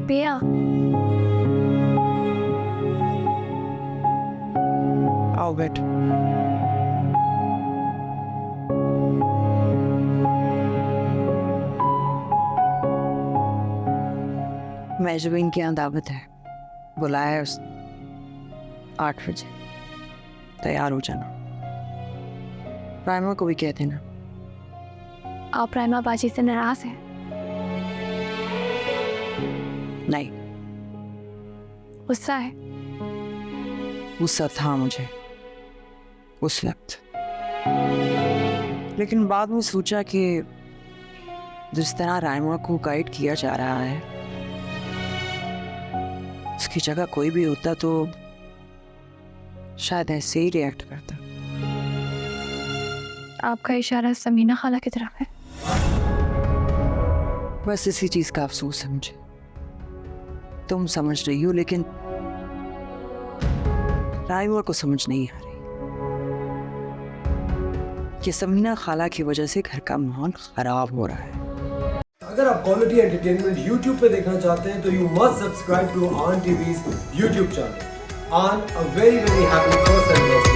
पिया, आओ बैठ। महजबीन की यहाँ दावत है, बुलाया है उस 8 बजे। तैयार हो जाना। प्राइमा को भी कह देना। आप प्राइमा बाजी से नाराज हैं? नहीं, गुस्सा है? गुस्सा था मुझे उस वक्त, लेकिन बाद में सोचा कि जिस तरह राइमा को गाइड किया जा रहा है, उसकी जगह कोई भी होता तो शायद ऐसे ही रिएक्ट करता। आपका इशारा समीना खाला की तरफ है? बस इसी चीज का अफसोस है मुझे। तुम समझ रही हो, लेकिन राइमा को समझ नहीं आ रही कि समीना खाला की वजह से घर का माहौल खराब हो रहा है। अगर आप क्वालिटी एंटरटेनमेंट YouTube पे देखना चाहते हैं तो यू मस्ट सब्सक्राइब टू आन टीवीज़ YouTube चैनल। आन, a very happy first anniversary.